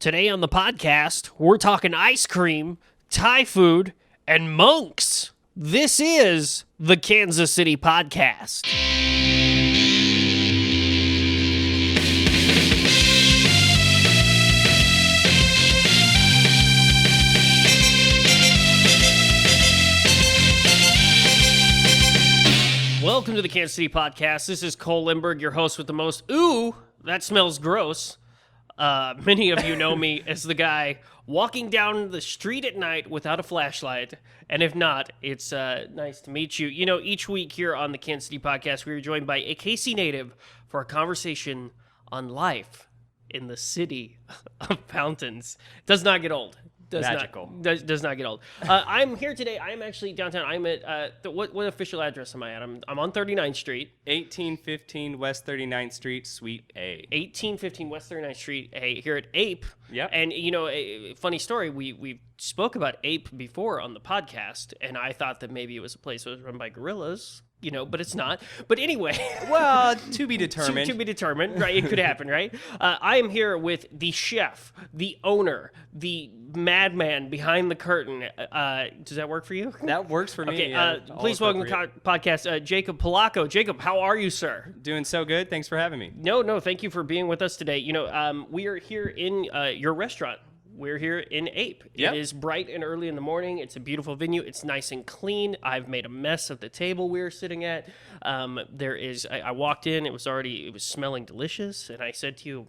Today on the podcast, we're talking ice cream, Thai food, and monks. This is the Kansas City Podcast. Welcome to the Kansas City Podcast. This is Cole Lindbergh, your host with the most. Ooh, that smells gross. Many of you know me as the guy walking down the street at night without a flashlight. And if not, it's nice to meet you. You know, each week here on the Kansas City Podcast, we are joined by a KC native for a conversation on life in the city of fountains. Does not get old. Magical. Does not get old. I'm here today. I'm actually downtown. I'm at, what official address am I at? I'm on 39th Street. 1815 West 39th Street, Suite A. 1815 West 39th Street A, here at Ape. Yep. And, you know, a funny story, we spoke about Ape before on the podcast, and I thought that maybe it was a place that was run by gorillas, you know, but it's not. But anyway. Well, to be determined. To be determined, right? It could happen, right? I am here with the chef, the owner, the madman behind the curtain. Does that work for you? That works for me. Okay, yeah, please welcome to the podcast, Jakob Polaco. Jacob, how are you, sir? Doing so good. Thanks for having me. No, thank you for being with us today. You know, we are here in your restaurant. We're here in Ape. Yep. It is bright and early in the morning. It's a beautiful venue. It's nice and clean. I've made a mess of the table we were sitting at. I walked in. It was smelling delicious, and I said to you,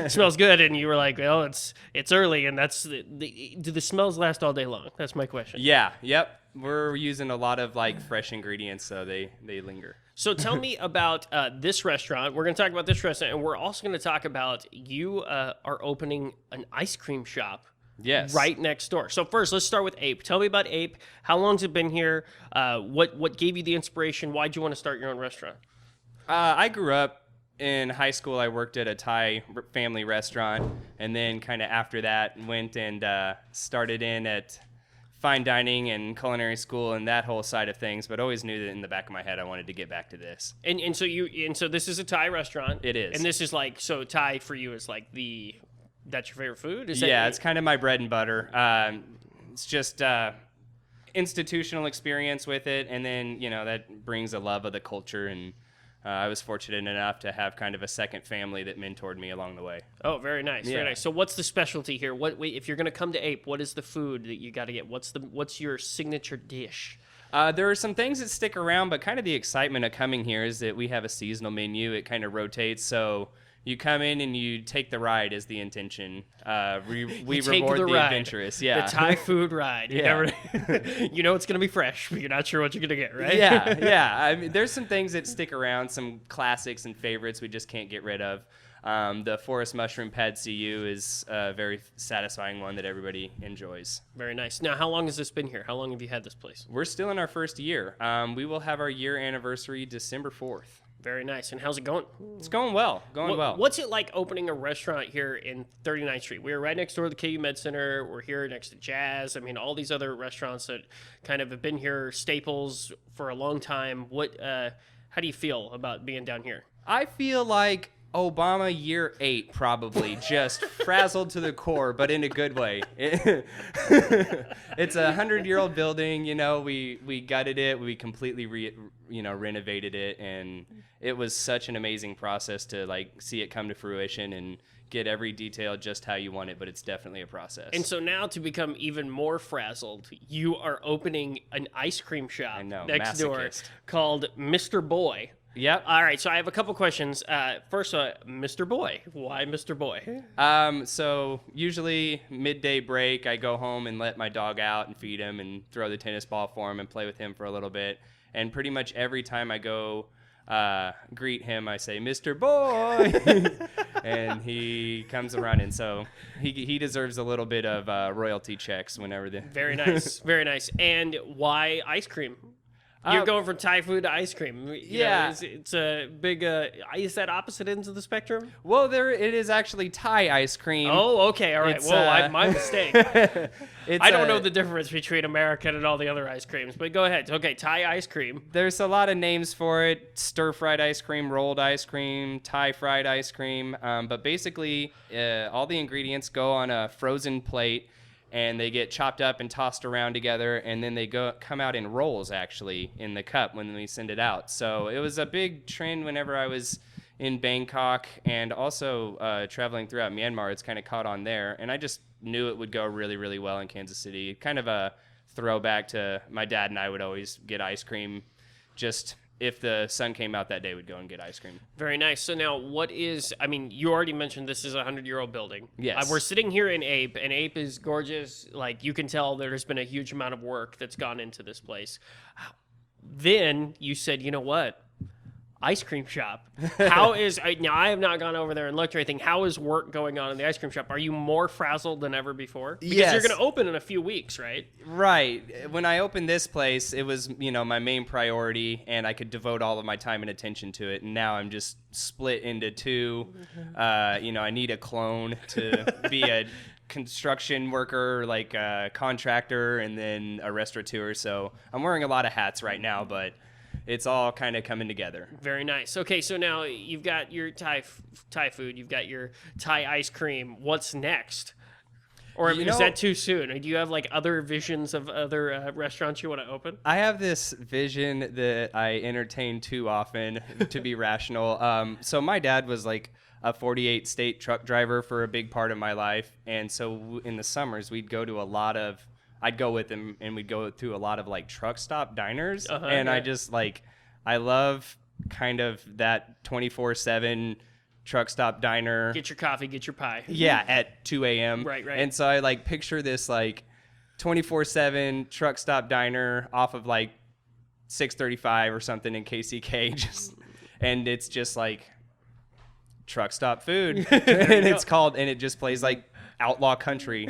smells good, and you were like, well, it's early, and that's do the smells last all day long? That's my question. Yeah. Yep. We're using a lot of like fresh ingredients, so they linger. So tell me about this restaurant. We're going to talk about this restaurant, and we're also going to talk about you are opening an ice cream shop. Yes. Right next door. So first, let's start with Ape. Tell me about Ape. How long's it been here? What gave you the inspiration? Why'd you want to start your own restaurant? I grew up in high school. I worked at a Thai family restaurant, and then kind of after that went and started in at fine dining and culinary school and that whole side of things, but always knew that in the back of my head I wanted to get back to this. And so this is a Thai restaurant. It is. And this is like, so Thai for you is like that's your favorite food? It's kind of my bread and butter. It's just institutional experience with it, and then, you know, that brings a love of the culture, and I was fortunate enough to have kind of a second family that mentored me along the way. Oh, very nice. Yeah. Very nice. So what's the specialty here? If you're going to come to Ape, what is the food that you got to get? What's your signature dish? There are some things that stick around, but kind of the excitement of coming here is that we have a seasonal menu. It kind of rotates, so you come in and you take the ride is the intention. We reward the adventurous. Yeah. The Thai food ride. Yeah. You know it's going to be fresh, but you're not sure what you're going to get, right? Yeah. I mean, there's some things that stick around, some classics and favorites we just can't get rid of. The forest mushroom pad CU is a very satisfying one that everybody enjoys. Very nice. Now, how long has this been here? How long have you had this place? We're still in our first year. We will have our year anniversary December 4th. Very nice. And how's it going? It's going well. What's it like opening a restaurant here in 39th Street? We're right next door to the KU Med Center. We're here next to Jazz. I mean, all these other restaurants that kind of have been here, staples for a long time. How do you feel about being down here? I feel like Obama year 8 probably, just frazzled to the core, but in a good way. It's a 100-year-old building. You know, we gutted it. We completely renovated it, and it was such an amazing process to like see it come to fruition and get every detail just how you want it, but it's definitely a process. And so now, to become even more frazzled, you are opening an ice cream shop next door called Mr. Boy. Yep. All right, so I have a couple questions. First, Mr. Boy. Why Mr. Boy? So usually midday break, I go home and let my dog out and feed him and throw the tennis ball for him and play with him for a little bit. And pretty much every time I go greet him, I say, Mr. Boy, and he comes around. And so he deserves a little bit of royalty checks whenever the... Very nice. Very nice. And why ice cream? You're going from Thai food to ice cream. Yeah. It's a big. Is that opposite ends of the spectrum? Well, it is actually Thai ice cream. Oh, okay, all right. It's, Whoa, my mistake. It's I don't know the difference between American and all the other ice creams, but go ahead. Okay, Thai ice cream. There's a lot of names for it: stir-fried ice cream, rolled ice cream, Thai fried ice cream. But basically, all the ingredients go on a frozen plate, and they get chopped up and tossed around together, and then they come out in rolls, actually, in the cup when we send it out. So it was a big trend whenever I was in Bangkok, and also traveling throughout Myanmar. It's kind of caught on there, and I just knew it would go really, really well in Kansas City. Kind of a throwback to my dad and I would always get ice cream. Just if the sun came out that day, we'd go and get ice cream. Very nice. So now you already mentioned this is a 100-year-old building. Yes. We're sitting here in Ape, and Ape is gorgeous. Like, you can tell there's been a huge amount of work that's gone into this place. Then you said, you know what? Ice cream shop. Now I have not gone over there and looked or anything. How is work going on in the ice cream shop? Are you more frazzled than ever before? Because you're going to open in a few weeks, right? Right. When I opened this place, it was, my main priority, and I could devote all of my time and attention to it. And now I'm just split into two. I need a clone to be a construction worker, like a contractor, and then a restaurateur. So I'm wearing a lot of hats right now, but it's all kind of coming together. Very nice. Okay, so now you've got your Thai food, you've got your Thai ice cream. What's next? Or is that too soon? Or do you have like other visions of other restaurants you want to open? I have this vision that I entertain too often to be rational. So my dad was like a 48-state truck driver for a big part of my life. And so in the summers, I'd go with him, and we'd go through a lot of like truck stop diners. I just I love kind of that 24/7 truck stop diner. Get your coffee, get your pie. Yeah, at 2 a.m. Right. And so I picture this 24/7 truck stop diner off of 635 or something in KCK, and it's just truck stop food, and it just plays outlaw country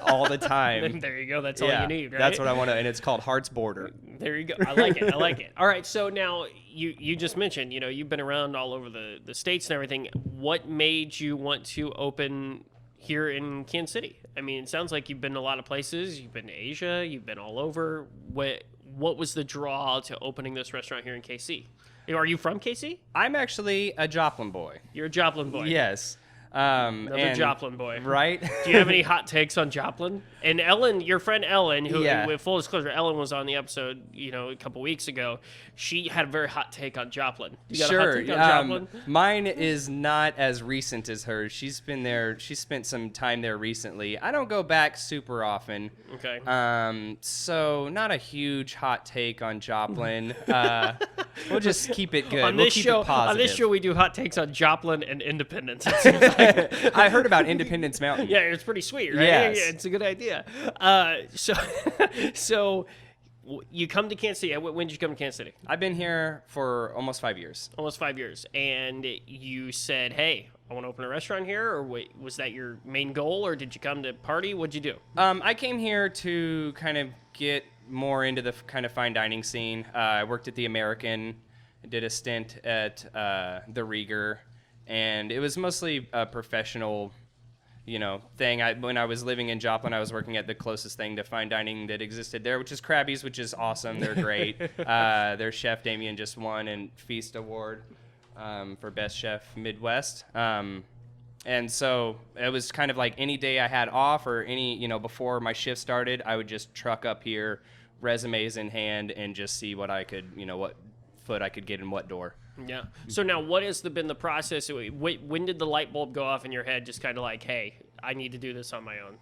all the time. There you go. That's all you need, right? That's what I want to, and it's called Heart's Border. There you go. I like it. All right. So now you just mentioned, you've been around all over the states and everything. What made you want to open here in Kansas City? I mean, it sounds like you've been to a lot of places. You've been to Asia. You've been all over. What was the draw to opening this restaurant here in KC? Are you from KC? I'm actually a Joplin boy. You're a Joplin boy. Yes. Another Joplin boy. Right? Do you have any hot takes on Joplin? And Ellen, your friend Ellen, who, with full disclosure, Ellen was on the episode, a couple weeks ago. She had a very hot take on Joplin. You got a hot take on Joplin? Mine is not as recent as hers. She's been there. She spent some time there recently. I don't go back super often. Okay. So not a huge hot take on Joplin. We'll just keep it good. On this show, we do hot takes on Joplin and Independence. I heard about Independence Mountain. Yeah, it's pretty sweet, right? Yes. Yeah, it's a good idea. So you come to Kansas City. When did you come to Kansas City? I've been here for almost 5 years. Almost 5 years. And you said, hey, I want to open a restaurant here? Or was that your main goal? Or did you come to party? What'd you do? I came here to kind of get more into the kind of fine dining scene. I worked at the American, did a stint at the Rieger, and it was mostly a professional thing. When I was living in Joplin, I was working at the closest thing to fine dining that existed there, which is Krabby's, which is awesome. They're great. Their chef, Damien, just won an Feast Award for Best Chef Midwest. And so it was kind of like any day I had off or before my shift started, I would just truck up here, resumes in hand, and just see what I could, what foot I could get in what door. Yeah. So now what has been the process? When did the light bulb go off in your head, just kind of like, hey, I need to do this on my own?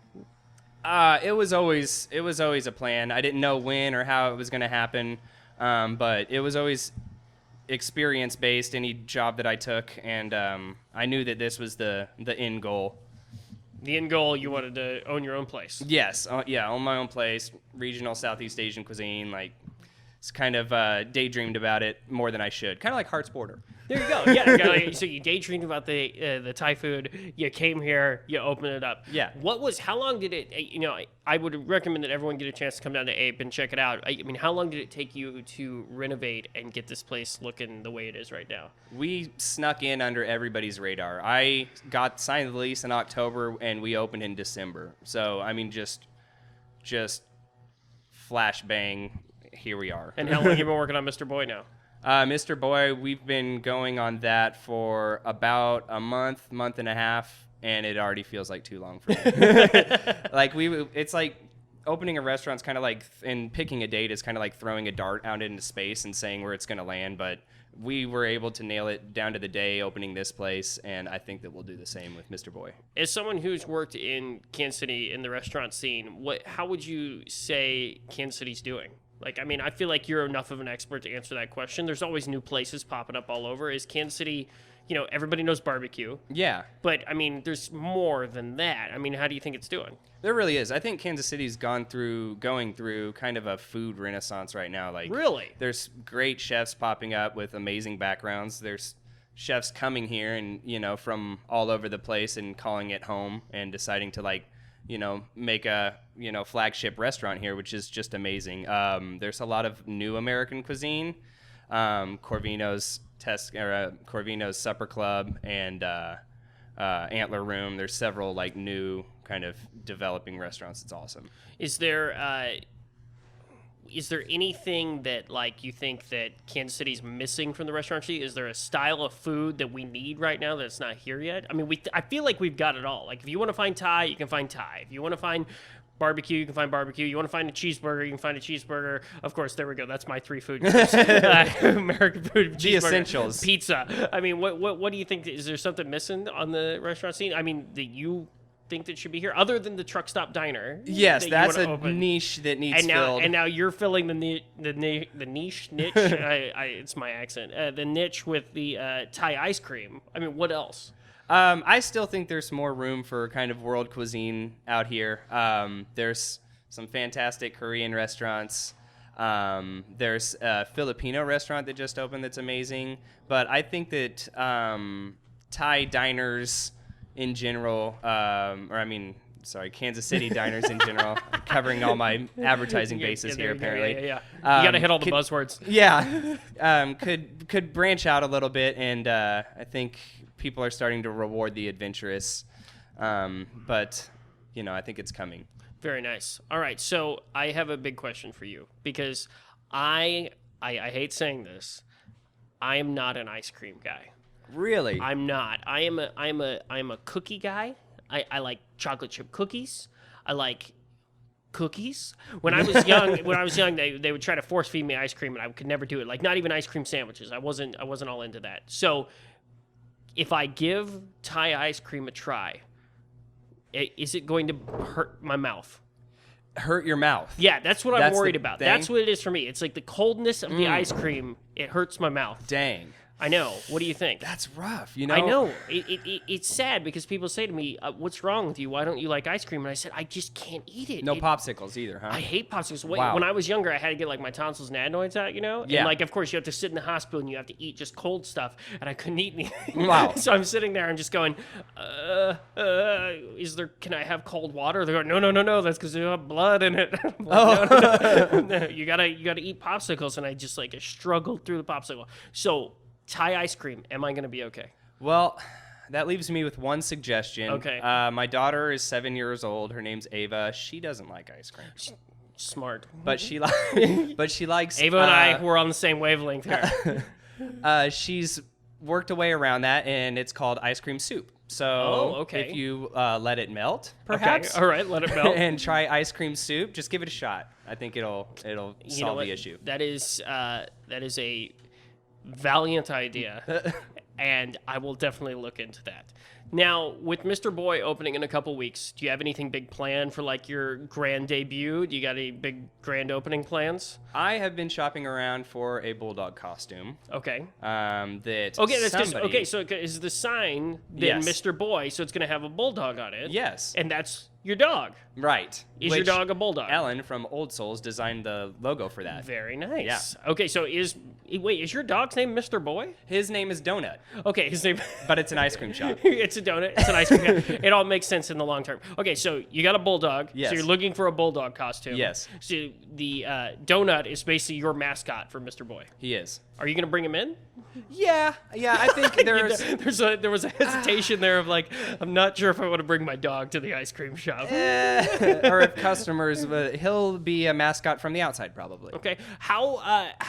It was always a plan. I didn't know when or how it was going to happen, but it was always experience-based, any job that I took, and I knew that this was the end goal. The end goal, you wanted to own your own place. Yes. Own my own place, regional Southeast Asian cuisine, kind of daydreamed about it more than I should. Kind of like Hart's Border. There you go. Yeah. So you daydreamed about the Thai food. You came here. You opened it up. Yeah. How long did it? I would recommend that everyone get a chance to come down to Ape and check it out. I mean, how long did it take you to renovate and get this place looking the way it is right now? We snuck in under everybody's radar. I got signed the lease in October, and we opened in December. So I mean, just flash bang. Here we are. And how long have you been working on Mr. Boy now? Mr. Boy, we've been going on that for about a month and a half, and it already feels like too long for me. It's like opening a restaurant's kind of like, and picking a date is kind of like throwing a dart out into space and saying where it's going to land. But we were able to nail it down to the day opening this place, and I think that we'll do the same with Mr. Boy. As someone who's worked in Kansas City in the restaurant scene, how would you say Kansas City's doing? Like, I mean, I feel like you're enough of an expert to answer that question. There's always new places popping up all over. Is Kansas City, everybody knows barbecue. Yeah. But, I mean, there's more than that. I mean, how do you think it's doing? There really is. I think Kansas City's going through kind of a food renaissance right now. Like, really? There's great chefs popping up with amazing backgrounds. There's chefs coming here and, from all over the place and calling it home and deciding to, make a, flagship restaurant here, which is just amazing. There's a lot of new American cuisine, Corvino's Supper Club and Antler Room. There's several new kind of developing restaurants. It's awesome. Is there anything that you think that Kansas City's missing from the restaurant scene? Is there a style of food that we need right now that's not here yet? I mean, I feel like we've got it all. Like, if you want to find Thai, you can find Thai. If you want to find barbecue, you can find barbecue. You want to find a cheeseburger, you can find a cheeseburger. Of course, there we go. That's my 3 food groups. American food, the essentials, pizza. I mean, what do you think? Is there something missing on the restaurant scene? I mean, that you think that should be here, other than the truck stop diner? Yes, that's a niche that needs filled. And now you're filling the niche. It's my accent. The niche with the Thai ice cream. I mean, what else? I still think there's more room for kind of world cuisine out here. There's some fantastic Korean restaurants. There's a Filipino restaurant that just opened that's amazing. But I think that Thai diners in general, Kansas City diners in general, covering all my advertising bases here apparently. Yeah. You got to hit all the buzzwords. Yeah. Could branch out a little bit, and I think people are starting to reward the adventurous. But I think it's coming. Very nice. All right, so I have a big question for you, because I hate saying this, I am not an ice cream guy. Really? I'm not. I'm a cookie guy. I like chocolate chip cookies. I like cookies. When I was young, they would try to force feed me ice cream, and I could never do it. Like, not even ice cream sandwiches. I wasn't all into that. So if I give Thai ice cream a try, is it going to hurt my mouth? Hurt your mouth? Yeah, that's what I'm worried about. Thing? That's what it is for me. It's like the coldness of the ice cream. It hurts my mouth. Dang. I know. What do you think? That's rough, I know. It's sad because people say to me, what's wrong with you? Why don't you like ice cream? And I said, I just can't eat it. No popsicles either, huh? I hate popsicles. Wow. When I was younger, I had to get my tonsils and adenoids out, Yeah. And of course, you have to sit in the hospital and you have to eat just cold stuff. And I couldn't eat anything. Wow. So I'm sitting there and just going, can I have cold water? They're going, no. That's because you have blood in it. No. You gotta eat popsicles. And I just I struggled through the popsicle. So Thai ice cream, am I going to be okay? Well, that leaves me with one suggestion. Okay. My daughter is 7 years old. Her name's Ava. She doesn't like ice cream. Smart. But she likes... Ava and I were on the same wavelength here. She's worked a way around that, and it's called ice cream soup. So okay. If you let it melt, perhaps. Okay. All right, let it melt. And try ice cream soup. Just give it a shot. I think it'll solve the issue. That is a valiant idea, and I will definitely look into that. Now, with Mr. Boy opening in a couple weeks, do you have anything big planned for like your grand debut? Do you got any big grand opening plans? I have been shopping around for a bulldog costume. Okay. That's somebody... Okay, so is the sign then Yes. Mr. Boy, so it's going to have a bulldog on it? Yes. And that's your dog. Right. Is your dog a bulldog? Ellen from Old Souls designed the logo for that. Very nice. Yeah. Okay, so is your dog's name Mr. Boy? His name is Donut, Okay, his name... but it's an ice cream shop. It's a donut. It's an ice cream. It all makes sense in the long term. Okay, so you got a bulldog. Yes. So you're looking for a bulldog costume. Yes. So the donut is basically your mascot for Mr. Boy. He is. Are you going to bring him in? Yeah, I think There was a hesitation there of like, I'm not sure if I want to bring my dog to the ice cream shop. or if customers, he'll be a mascot from the outside probably. Okay, how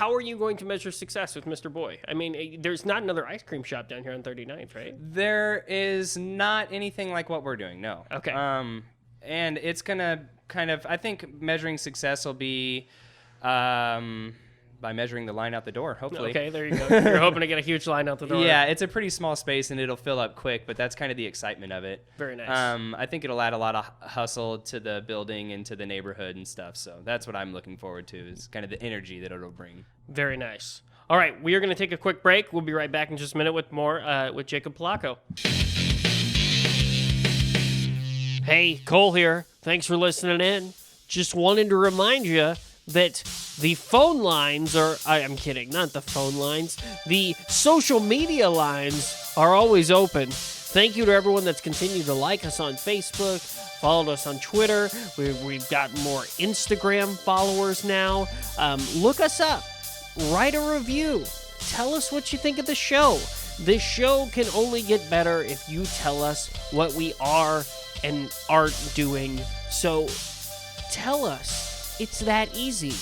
are you going to measure success with Mr. Boy? I mean, there's not another ice cream shop down here on 39th, right? There is not anything like what we're doing, no. Okay. And it's gonna kind of, I think measuring success will be by measuring the line out the door, hopefully. Okay, there you go. You're hoping to get a huge line out the door. Yeah, it's a pretty small space and it'll fill up quick, but that's kind of the excitement of it. Very nice. I think it'll add a lot of hustle to the building and to the neighborhood and stuff. So that's what I'm looking forward to, is kind of the energy that it'll bring. Very nice. All right, we are going to take a quick break. We'll be right back in just a minute with more with Jakob Polaco. Hey, Cole here. Thanks for listening in. Just wanted to remind you that the phone lines are... I'm kidding, not the phone lines. The social media lines are always open. Thank you to everyone that's continued to like us on Facebook, followed us on Twitter. We've got more Instagram followers now. Look us up. Write a review. Tell us what you think of the show. This show can only get better if you tell us what we are and aren't doing. So tell us. It's that easy.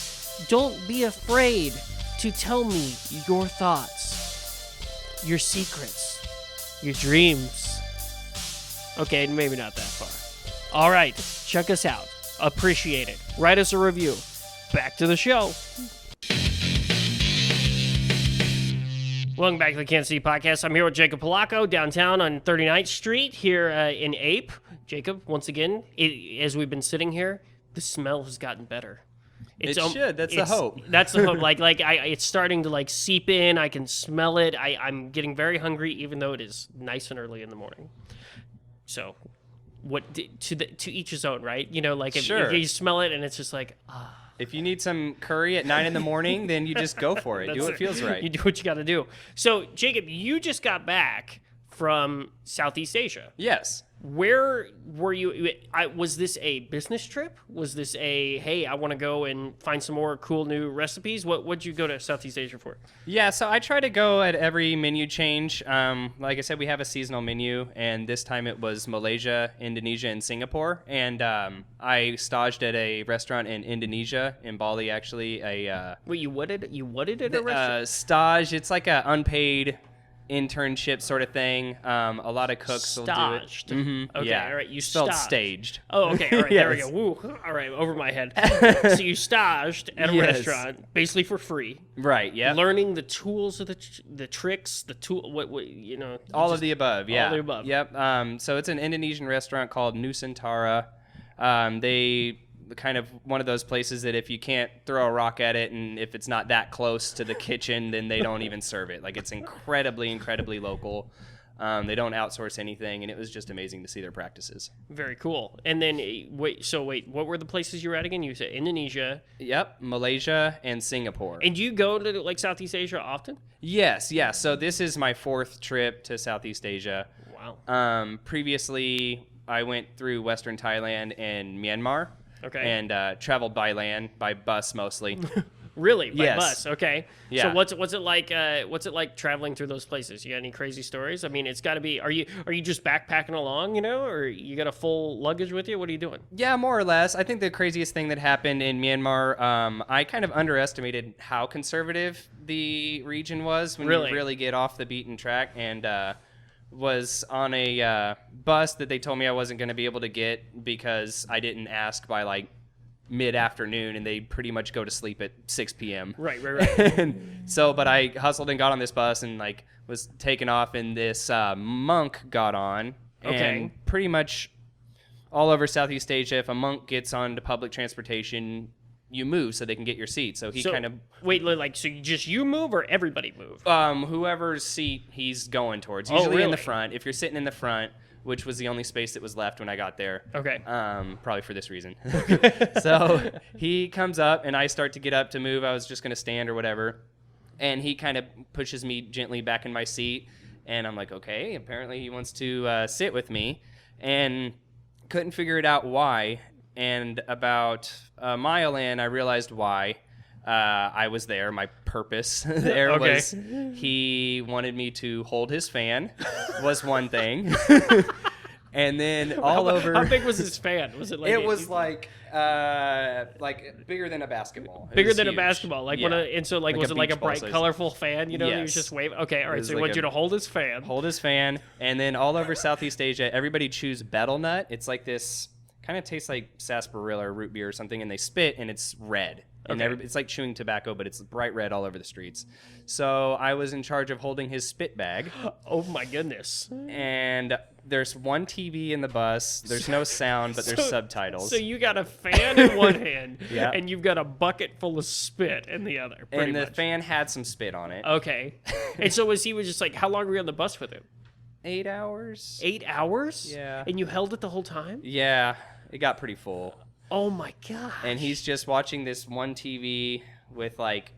Don't be afraid to tell me your thoughts, your secrets, your dreams. Okay, maybe not that far. All right, check us out. Appreciate it. Write us a review. Back to the show. Welcome back to the Kansas City Podcast. I'm here with Jakob Polaco downtown on 39th Street here in Ape. Jacob, once again, as we've been sitting here, the smell has gotten better. It should. That's the hope. That's the hope. It's starting to like seep in. I can smell it. I'm getting very hungry, even though it is nice and early in the morning. So, to each his own, right? You know, like if you smell it and it's just like If you need some curry at 9 a.m, then you just go for it. Do what feels right. You do what you got to do. So, Jacob, you just got back from Southeast Asia. Yes. Where were you? Was this a business trip? Was this hey, I want to go and find some more cool new recipes? What'd you go to Southeast Asia for? Yeah, so I try to go at every menu change. Like I said, we have a seasonal menu, and this time it was Malaysia, Indonesia, and Singapore. And I staged at a restaurant in Indonesia, in Bali, actually. Wait, you would it at a restaurant? Stage, it's like an unpaid internship sort of thing. A lot of cooks will do it. Mm-hmm. Okay, yeah. all right. You spelled staged. staged. Oh, okay. All right, Yes. There we go. Woo. All right, over my head. So you staged at a Yes. restaurant, basically for free. Right. Yeah. Learning the tools of the tricks, the tool. What you know. All of the above. Yeah. All of the above. Yep. So it's an Indonesian restaurant called Nusantara. They kind of one of those places that if you can't throw a rock at it and if it's not that close to the kitchen, then they don't even serve it. Like, it's incredibly local. They don't outsource anything, and it was just amazing to see their practices. Very cool. And then wait, what were the places you were at again? You said Indonesia. Yep, Malaysia and Singapore. And do you go to like Southeast Asia often? Yes, yeah. So this is my 4th trip to Southeast Asia. Wow. Previously, I went through Western Thailand and Myanmar. Okay. And traveled by land, by bus mostly. Really? By Yes. bus? Okay. Yeah. So what's it like? What's it like traveling through those places? You got any crazy stories? I mean, it's got to be. Are you just backpacking along? You know, or you got a full luggage with you? What are you doing? Yeah, more or less. I think the craziest thing that happened in Myanmar, I kind of underestimated how conservative the region was when Really? you really get off the beaten track, and was on a bus that they told me I wasn't going to be able to get because I didn't ask by like mid-afternoon, and they pretty much go to sleep at 6 p.m. Right. And so, but I hustled and got on this bus and like was taken off, and this monk got on Okay. And pretty much all over Southeast Asia, if a monk gets onto public transportation, you move so they can get your seat. So he kind of... Wait, like, so you move or everybody move? Whoever's seat he's going towards. Usually in the really? front. If you're sitting in the front, which was the only space that was left when I got there. Okay. Probably for this reason. So he comes up, and I start to get up to move. I was just going to stand or whatever. And he kind of pushes me gently back in my seat. And I'm like, okay, apparently he wants to sit with me. And couldn't figure it out why. And about a mile in, I realized why I was there. My purpose there was he wanted me to hold his fan was one thing. And then over... How big was his fan? Was it like... It was like bigger than a basketball. Bigger than a basketball. Like and so like was it like a bright, size. colorful fan? You know, he was Yes. just waving. Okay, all right. was So he like wants you to hold his fan. Hold his fan. And then all over Southeast Asia, everybody chews betel nut. It's like this... kind of tastes like sarsaparilla or root beer or something, and they spit, and it's red. And it's like chewing tobacco, but it's bright red all over the streets. So I was in charge of holding his spit bag. Oh, my goodness. And there's one TV in the bus. There's no sound, but there's subtitles. So you got a fan in one hand, Yeah. and you've got a bucket full of spit in the other, pretty and the much. fan had some spit on it. Okay. And so was just like, how long were you on the bus with him? 8 hours? 8 hours? Yeah. And you held it the whole time? Yeah, it got pretty full. Oh, my God. And he's just watching this one TV with like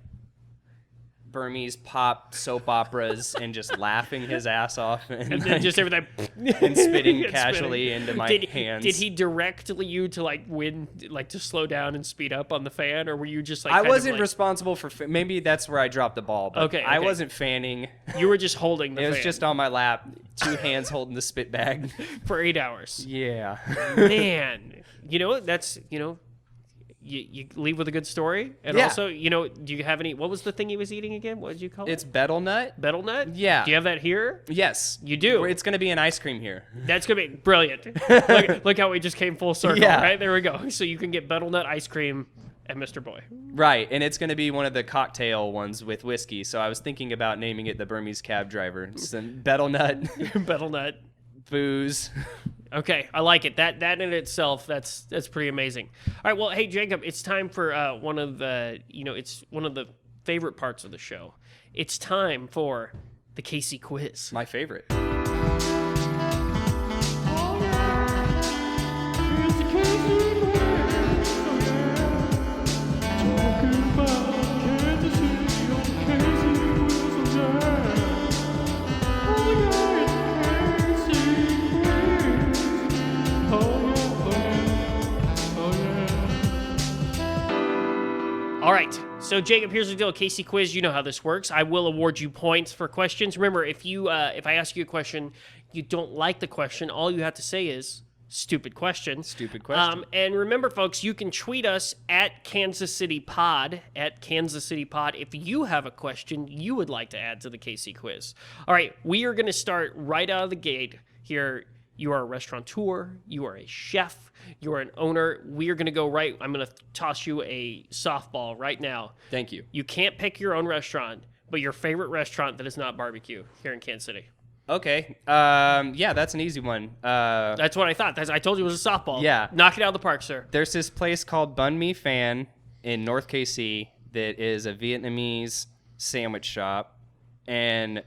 Burmese pop soap operas and just laughing his ass off And then just everything... and spitting casually into my hands. Did he direct you to to slow down and speed up on the fan, or were you just like... I kind of wasn't responsible for... maybe that's where I dropped the ball, but Okay, I okay. wasn't fanning. You were just holding the It fan was just on my lap, 2 hands holding the spit bag. for 8 hours. Yeah. Man, that's, you leave with a good story. And Yeah. also, do you have any... What was the thing he was eating again? What did you call It's it? betel nut? Betel nut? Yeah. Do you have that here? Yes. You do? It's going to be an ice cream here. That's going to be brilliant. look how we just came full circle, Yeah. right? There we go. So you can get betel nut ice cream at Mr. Boy. Right, and it's going to be one of the cocktail ones with whiskey. So I was thinking about naming it the Burmese cab driver. Some betel nut, Betel nut. booze. Okay, I like it. That in itself, that's pretty amazing. All right, well, hey Jacob, it's time for one of the it's one of the favorite parts of the show. It's time for the KC quiz. My favorite. All right, so Jacob, here's the deal. KC quiz, you know how this works. I will award you points for questions. Remember, if I ask you a question, you don't like the question, all you have to say is stupid question. Stupid question. And remember, folks, you can tweet us at Kansas City Pod, if you have a question you would like to add to the KC quiz. All right, we are going to start right out of the gate here. You are a restaurateur, you are a chef, you are an owner. We are going to go right. I'm going to toss you a softball right now. Thank you. You can't pick your own restaurant, but your favorite restaurant that is not barbecue here in Kansas City. Okay. Yeah, that's an easy one. That's what I thought. I told you it was a softball. Yeah. Knock it out of the park, sir. There's this place called Banh Mi Fan in North KC that is a Vietnamese sandwich shop, and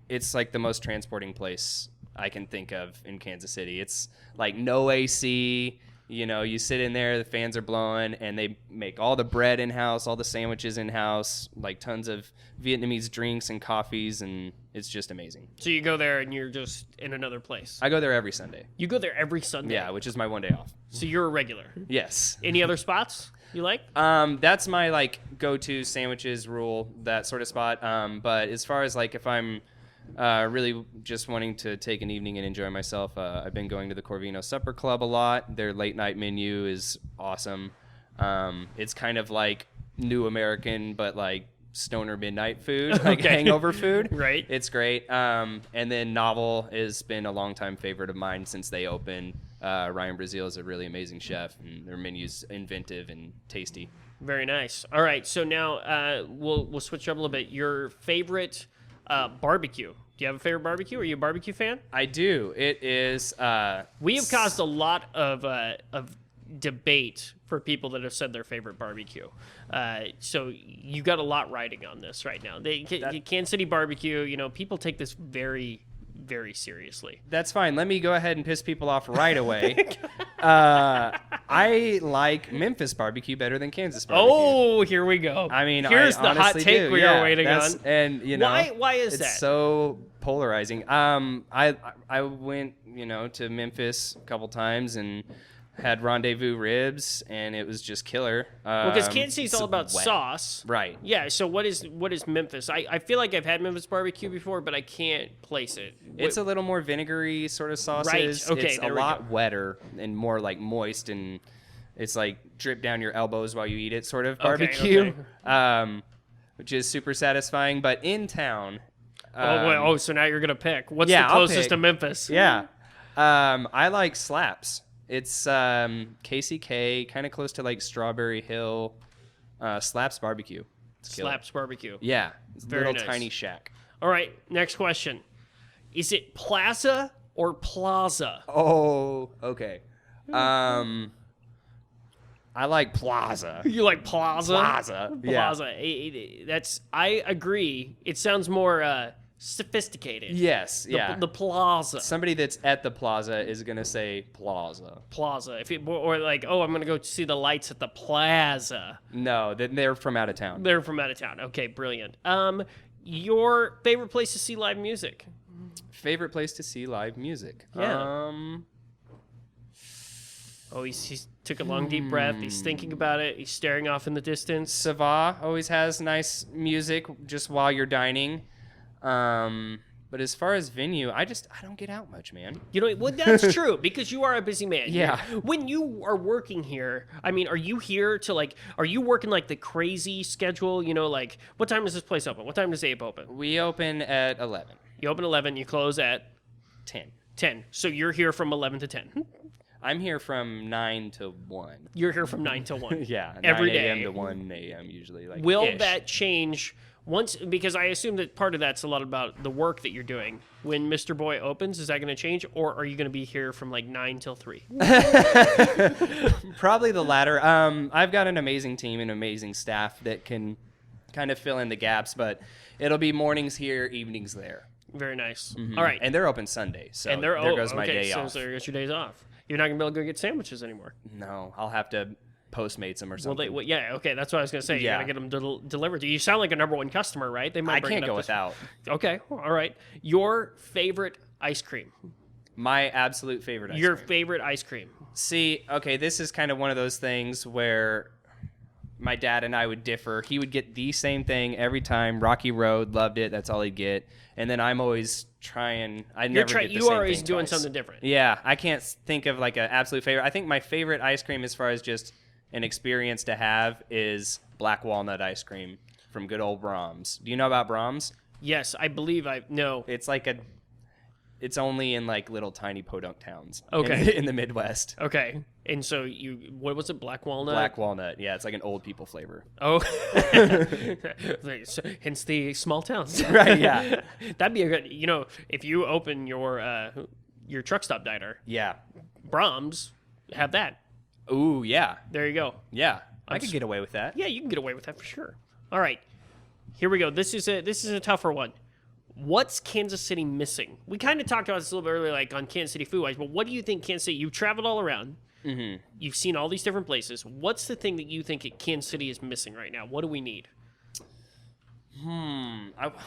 it's like the most transporting place I can think of in Kansas City. It's like no AC, you sit in there, the fans are blowing, and they make all the bread in-house, all the sandwiches in-house, like tons of Vietnamese drinks and coffees, and it's just amazing. So you go there and you're just in another place. I go there every Sunday. You go there every Sunday? Yeah, which is my one day off. So you're a regular? Yes. Any other spots you like? That's my go-to sandwiches rule, that sort of spot. But as far as if I'm really just wanting to take an evening and enjoy myself, I've been going to the Corvino Supper Club a lot. Their late night menu is awesome. It's kind of like New American, but stoner midnight food, hangover food. Right. It's great. And then Novel has been a longtime favorite of mine since they opened. Ryan Brazil is a really amazing chef, and their menu's inventive and tasty. Very nice. All right, so now we'll switch up a little bit. Your favorite barbecue? Do you have a favorite barbecue? Are you a barbecue fan? I do. It is. We have caused a lot of debate for people that have said their favorite barbecue. So you got a lot riding on this right now. Kansas City barbecue, you know, people take this very, very seriously. That's fine. Let me go ahead and piss people off right away. I like Memphis barbecue better than Kansas barbecue. Oh, here we go. I mean, here's I the hot honestly take do. we were waiting on. And you know, why is it's that? so polarizing. I went, you know, to Memphis a couple times and had rendezvous ribs, and it was just killer. Well, because Kansas City's all about wet. sauce. Right. Yeah, so what is Memphis? I feel like I've had Memphis barbecue before, but I can't place it. It's a little more vinegary sort of sauces. Right, okay, It's a lot wetter and more like moist, and it's like drip down your elbows while you eat it sort of barbecue, which is super satisfying. But in town... so now you're going to pick. What's yeah, the closest to Memphis? Yeah. I like Slaps. It's KCK, kind of close to like Strawberry Hill. Slaps barbecue. It's killer. Slaps barbecue. Yeah. It's a Very little nice. tiny shack. All right, next question. Is it Plaza or Plaza? Oh, okay. I like Plaza. You like Plaza? Plaza. Yeah. Plaza. I agree. It sounds more sophisticated. Yes. Yeah. The Plaza. Somebody that's at the plaza is gonna say Plaza. Plaza. Or like, oh, I'm gonna go see the lights at the Plaza. No, they're from out of town. They're from out of town. Okay, brilliant. Your favorite place to see live music? Favorite place to see live music? Yeah. Oh, he took a long, deep breath. He's thinking about it. He's staring off in the distance. Sava always has nice music just while you're dining. But as far as venue, I don't get out much, man. You know, well, that's true because you are a busy man. Yeah. When you are working here, I mean, are you here to are you working like the crazy schedule? You know, like what time does this place open? What time does Ape open? We open at 11. You open 11, you close at 10. 10. So you're here from 11 to 10. I'm here from 9 to 1. You're here from 9 to 1. Yeah, every 9 a.m. day. to 1 a.m. usually. Like, Will that change once? Because I assume that part of that's a lot about the work that you're doing. When Mr. Boy opens, is that going to change, or are you going to be here from like 9 till 3? Probably the latter. I've got an amazing team and amazing staff that can kind of fill in the gaps, but it'll be mornings here, evenings there. Very nice. All right, And they're open Sunday, so and there goes my day off. So there goes your days off. You're not gonna be able to go get sandwiches anymore. No, I'll have to Postmates them or something. Yeah, okay, that's what I was gonna say. You Yeah. gotta get them delivered to you. You sound like a number one customer, right? They might. I bring can't it go up without. Okay, all right. Your favorite ice cream. My absolute favorite ice Your cream. favorite ice cream. See, okay, this is kind of one of those things where my dad and I would differ. He would get the same thing every time. Rocky Road, loved it. That's all he'd get. And then I'm always trying. I never get the You same are always thing doing twice. something different. Yeah, I can't think of like an absolute favorite. I think my favorite ice cream, as far as just an experience to have, is black walnut ice cream from good old Brahms. Do you know about Brahms? Yes, I believe I know. It's only in like little tiny podunk towns. Okay. In the Midwest. Okay, and so what was it? Black walnut. Black walnut. Yeah, it's like an old people flavor. Oh, hence the small towns. Right, yeah. That'd be a good. You know, if you open your truck stop diner, Yeah. Brahms, have that. Ooh, yeah. There you go. Yeah. I could get away with that. Yeah, you can get away with that for sure. All right, here we go. This is a tougher one. What's Kansas City missing? We kind of talked about this a little bit earlier, like on Kansas City food wise. But what do you think Kansas City? You've traveled all around. Mm-hmm. You've seen all these different places. What's the thing that you think Kansas City is missing right now? What do we need?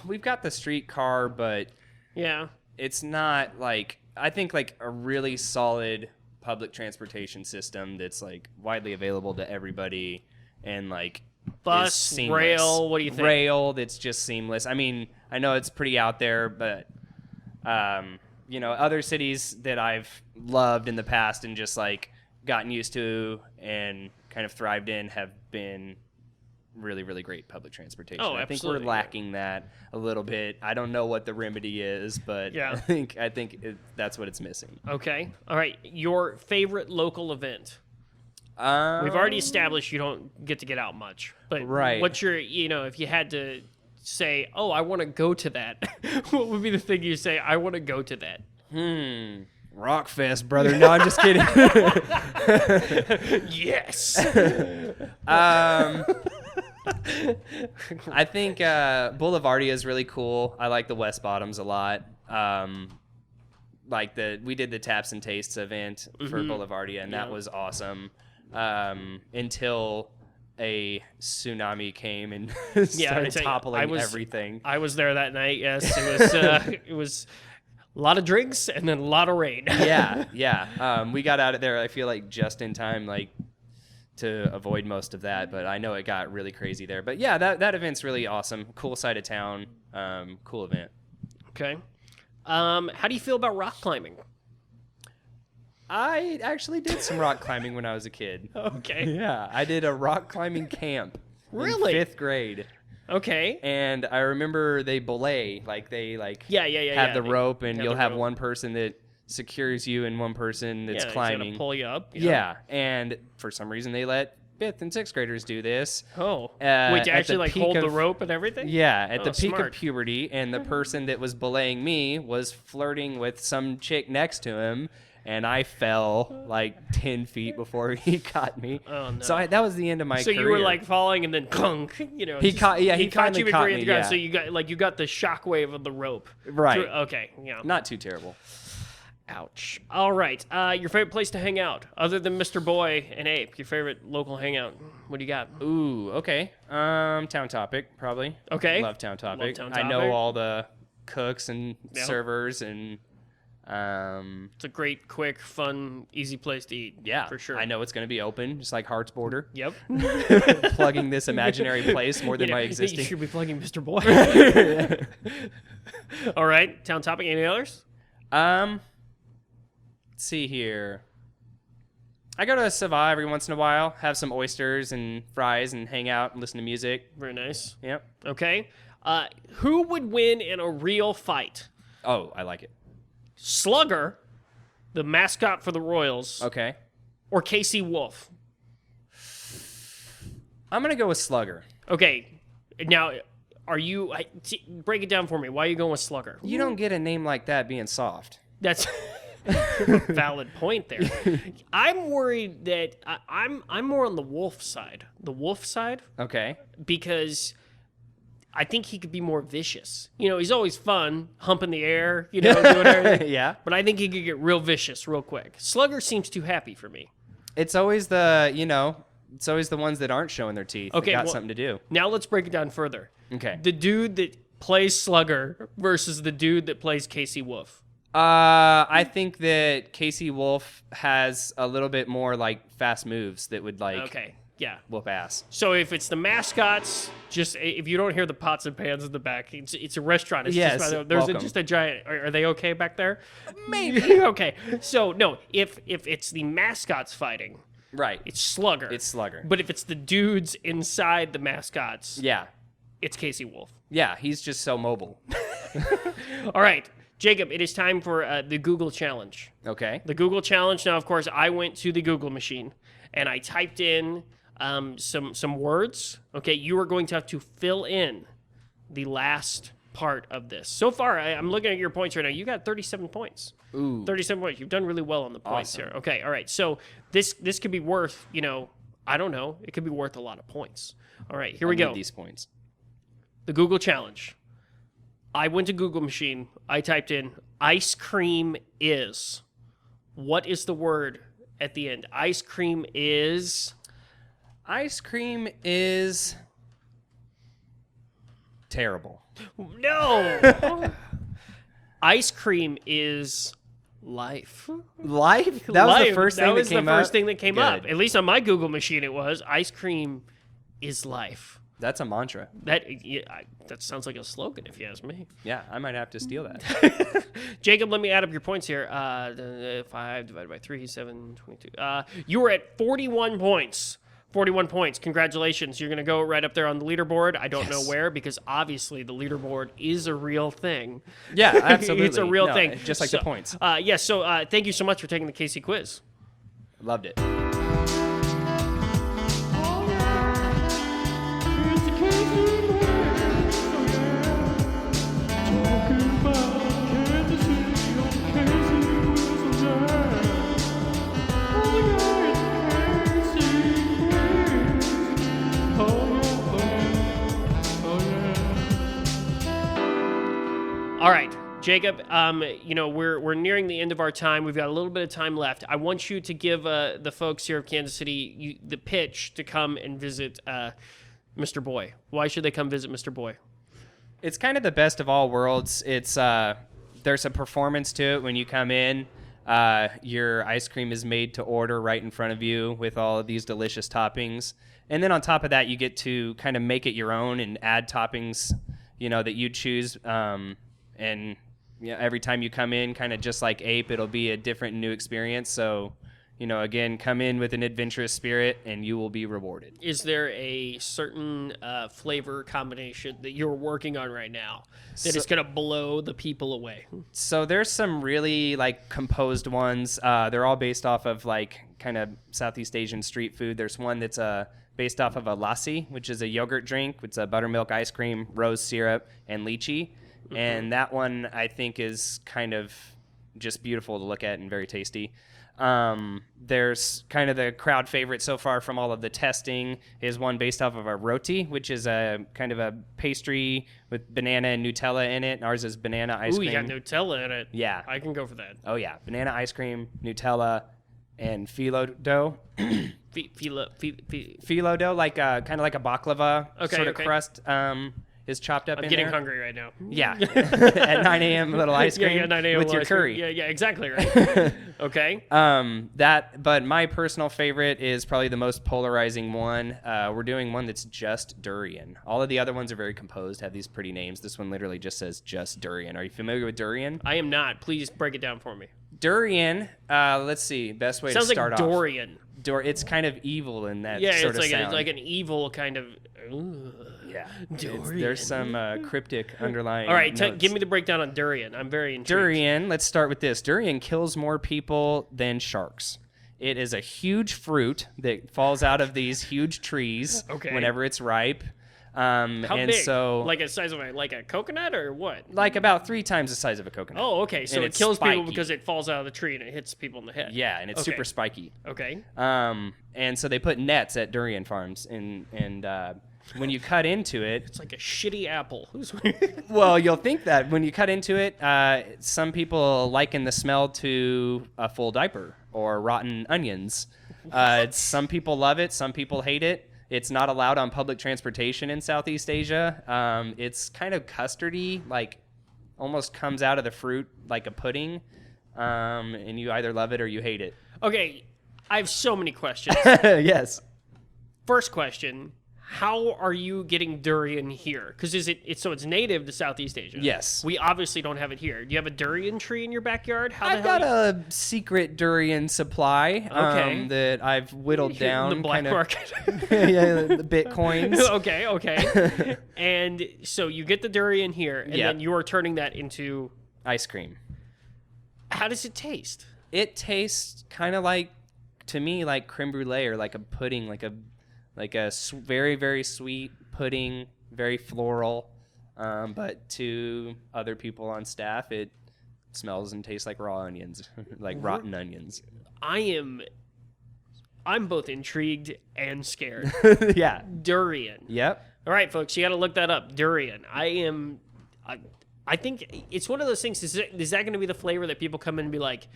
We've got the streetcar, but Yeah. it's not like, I think like a really solid public transportation system that's like widely available to everybody and like Bus, is seamless. rail, what do you think? Rail that's just seamless. I mean, I know it's pretty out there, but you know, other cities that I've loved in the past and just like gotten used to and kind of thrived in have been really, really great public transportation. Oh, I think absolutely. we're lacking that a little bit. I don't know what the remedy is, but Yeah. I think that's what it's missing. Okay. All right. Your favorite local event? We've already established you don't get to get out much, but Right. what's your, if you had to say, "Oh, I want to go to that"? What would be the thing you say? I want to go to that. Rockfest, brother. No, I'm just kidding. Yes. I think Boulevardia is really cool. I like the West Bottoms a lot. We did the Taps and Tastes event for Boulevardia, and that was awesome. Until a tsunami came and started toppling everything. I was there that night. Yes, it was a lot of drinks and then a lot of rain. Yeah. We got out of there, I feel like, just in time, to avoid most of that. But I know it got really crazy there. But yeah, that event's really awesome. Cool side of town. Cool event. Okay. How do you feel about rock climbing? I actually did some rock climbing when I was a kid. Okay. Yeah, I did a rock climbing camp. Really? In 5th grade. Okay. And I remember they belay, have the rope, and you'll have one person that secures you and one person that's climbing. Gonna pull you up. Yeah, and for some reason they let 5th and 6th graders do this. Oh. Wait, to actually hold the rope and everything? Yeah, at the peak smart. of puberty, and the person that was belaying me was flirting with some chick next to him. And I fell 10 feet before he caught me. Oh, no. So that was the end of my career. So you were falling and then clunk, He caught me. Yeah. So you got the shockwave of the rope. Right. Okay. Yeah. Not too terrible. Ouch. All right. Your favorite place to hang out, other than Mr. Boy and Ape? Your favorite local hangout? What do you got? Ooh. Okay. Town Topic probably. Okay. Love Town Topic. Love Town I know Topic. all the cooks and servers and. It's a great, quick, fun, easy place to eat. Yeah, for sure. I know it's going to be open, just like Heart's Border. Yep. Plugging this imaginary place more than my existing. You should be plugging Mr. Boy. All right, Town Topic. Any others? Let's see here. I go to Sava every once in a while, have some oysters and fries, and hang out and listen to music. Very nice. Yep. Okay. Who would win in a real fight? Oh, I like it. Slugger, the mascot for the Royals, Okay. or KC Wolf? I'm going to go with Slugger. Okay. Now, break it down for me. Why are you going with Slugger? You don't get a name like that being soft. That's valid point there. I'm worried that I'm more on the Wolf side. The Wolf side, Okay. because I think he could be more vicious. He's always fun, humping the air, doing everything. Yeah. But I think he could get real vicious real quick. Slugger seems too happy for me. It's always the ones that aren't showing their teeth that got something to do. Now let's break it down further. Okay. The dude that plays Slugger versus the dude that plays Casey Wolf. I think that Casey Wolf has a little bit more fast moves that would Okay. Yeah. whoop ass. So if it's the mascots, just if you don't hear the pots and pans in the back, it's a restaurant. It's Yes, there's welcome. just a giant. Are they okay back there? Maybe. Okay. So no, if it's the mascots fighting, Right. it's Slugger. It's Slugger. But if it's the dudes inside the mascots, Yeah. it's Casey Wolf. Yeah, he's just so mobile. All right, Jacob, it is time for the Google challenge. Okay. The Google challenge. Now, of course, I went to the Google machine and I typed in some words. Okay, you are going to have to fill in the last part of this. So far, I'm looking at your points right now. You got 37 points. Ooh. 37 points. You've done really well on the points Awesome. here. Okay, all right. So this could be worth, I don't know. It could be worth a lot of points. All right, here we go. Need these points. The Google challenge. I went to Google machine. I typed in ice cream is. What is the word at the end? Ice cream is. Ice cream is terrible. No. Ice cream is life. Life? That was the first thing that came up? That was the first thing that came up. Good. At least on my Google machine it was. Ice cream is life. That's a mantra. That sounds like a slogan if you ask me. Yeah, I might have to steal that. Jacob, let me add up your points here. 5 divided by 3, 7, 22. You were at 41 points. 41 points. Congratulations. You're going to go right up there on the leaderboard. I don't know where, because obviously the leaderboard is a real thing. Yeah, absolutely. It's a real thing. Just like the points. So thank you so much for taking the KC quiz. Loved it. Jacob, we're nearing the end of our time. We've got a little bit of time left. I want you to give the folks here of Kansas City the pitch to come and visit Mr. Boy. Why should they come visit Mr. Boy? It's kind of the best of all worlds. It's there's a performance to it when you come in. Your ice cream is made to order right in front of you with all of these delicious toppings. And then on top of that, you get to kind of make it your own and add toppings, that you choose. And every time you come in, kind of just like Ape, it'll be a different new experience. So, again, come in with an adventurous spirit and you will be rewarded. Is there a certain flavor combination that you're working on right now that is going to blow the people away? So there's some really composed ones. They're all based off of kind of Southeast Asian street food. There's one that's based off of a lassi, which is a yogurt drink. It's a buttermilk ice cream, rose syrup, and lychee. Mm-hmm. And that one I think is kind of just beautiful to look at and very tasty. There's kind of the crowd favorite so far from all of the testing is one based off of a roti, which is a kind of a pastry with banana and Nutella in it. Ours is banana ice cream. Ooh, you got Nutella in it. Yeah. I can go for that. Oh, yeah. Banana ice cream, Nutella, and phyllo dough. Phyllo dough, kind of like a baklava sort of crust. Is chopped up in there. I'm getting hungry right now. Yeah. At 9 a.m. a little ice cream 9 a.m. with your curry. Yeah, exactly right. Okay. But my personal favorite is probably the most polarizing one. We're doing one that's just durian. All of the other ones are very composed, have these pretty names. This one literally just says just durian. Are you familiar with durian? I am not. Please break it down for me. Durian, let's see, best way to start off. Sounds like Dorian. It's kind of evil in that sort of sound. It's like an evil kind of... Yeah. Durian. There's some cryptic underlying All right, notes. give me the breakdown on durian. I'm very intrigued. Durian, let's start with this. Durian kills more people than sharks. It is a huge fruit that falls out of these huge trees whenever it's ripe. How big? So, like a size of a coconut or what? Like about 3 times the size of a coconut. Oh, okay. So it kills people because it falls out of the tree and it hits people in the head. Yeah, and it's super spiky. Okay. And so they put nets at durian farms, and when you cut into it, it's like a shitty apple. Well, you'll think that when you cut into it, some people liken the smell to a full diaper or rotten onions. Some people love it. Some people hate it. It's not allowed on public transportation in Southeast Asia. It's kind of custardy, almost comes out of the fruit like a pudding, and you either love it or you hate it. Okay, I have so many questions. Yes. First question. How are you getting durian here? Because it's native to Southeast Asia. Yes. We obviously don't have it here. Do you have a durian tree in your backyard? I've got a secret durian supply that I've whittled down. The black market. Yeah, the bitcoins. Okay. And so you get the durian here, and then you're turning that into... ice cream. How does it taste? It tastes kind of to me, like creme brulee or like a pudding, like a very, very sweet pudding, very floral. But to other people on staff, it smells and tastes like raw onions, like rotten onions. I'm both intrigued and scared. Yeah. Durian. Yep. All right, folks, you got to look that up. Durian. I think it's one of those things. Is that going to be the flavor that people come in and be like,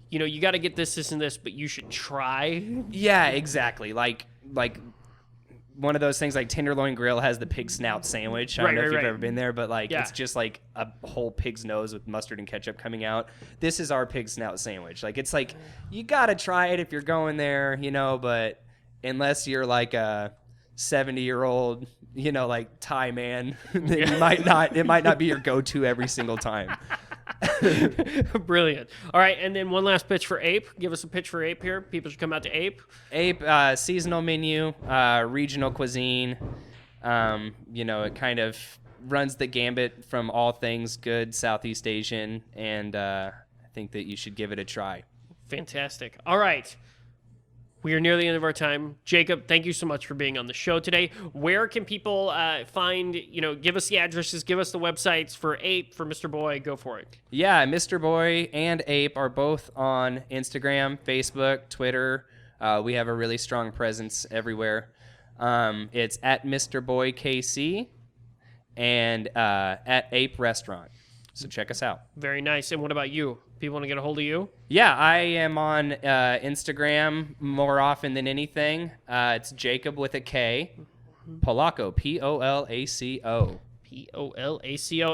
you got to get this, and this, but you should try? Yeah, exactly. Like one of those things like Tenderloin Grill has the pig snout sandwich. I don't know if you've ever been there, but it's just like a whole pig's nose with mustard and ketchup coming out. This is our pig snout sandwich. It's like you got to try it if you're going there, but unless you're like a 70-year-old, Thai man, then it might not be your go-to every single time. Brilliant. All right, and then one last pitch for Ape. Give us a pitch for Ape here. People should come out to Ape. Ape, seasonal menu, regional cuisine. It kind of runs the gambit from all things good Southeast Asian, and I think that you should give it a try. Fantastic. All right. We are near the end of our time. Jacob, thank you so much for being on the show today. Where can people find, give us the addresses, give us the websites for Ape, for Mr. Boy, go for it. Yeah, Mr. Boy and Ape are both on Instagram, Facebook, Twitter. We have a really strong presence everywhere. It's at Mr. Boy KC and at Ape Restaurant. So check us out. Very nice. And what about you? People want to get a hold of you? Yeah, I am on Instagram more often than anything. It's Jakob with a K. Polaco, Polaco. Polaco.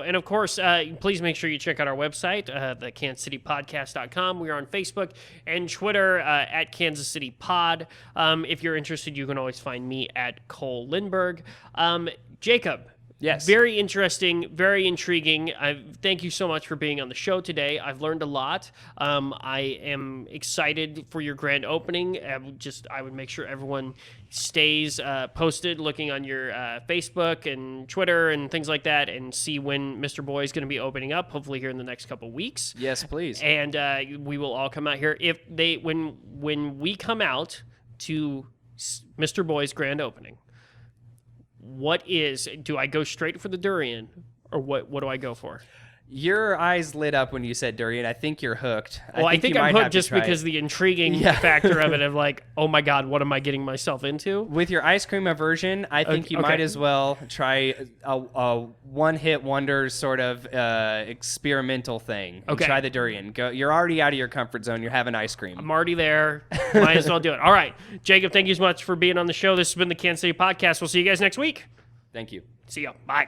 And of course, please make sure you check out our website, the kansascitypodcast.com. We are on Facebook and Twitter at Kansas City Pod. If you're interested, you can always find me at Cole Lindbergh. Jacob. Yes. Very interesting, very intriguing. Thank you so much for being on the show today. I've learned a lot. I am excited for your grand opening. I would make sure everyone stays posted, looking on your Facebook and Twitter and things like that, and see when Mr. Boy is going to be opening up. Hopefully here in the next couple weeks. Yes, please. And we will all come out here when we come out to Mr. Boy's grand opening. Do I go straight for the durian, or what do I go for? Your eyes lit up when you said durian. I think you're hooked. I think I'm hooked just because the intriguing factor of it, of like, oh my God, what am I getting myself into? With your ice cream aversion, I think you might as well try a one-hit wonder sort of experimental thing. And try the durian. You're already out of your comfort zone. You're having ice cream. I'm already there. Might as well do it. All right. Jacob, thank you so much for being on the show. This has been the Kansas City Podcast. We'll see you guys next week. Thank you. See ya. Bye.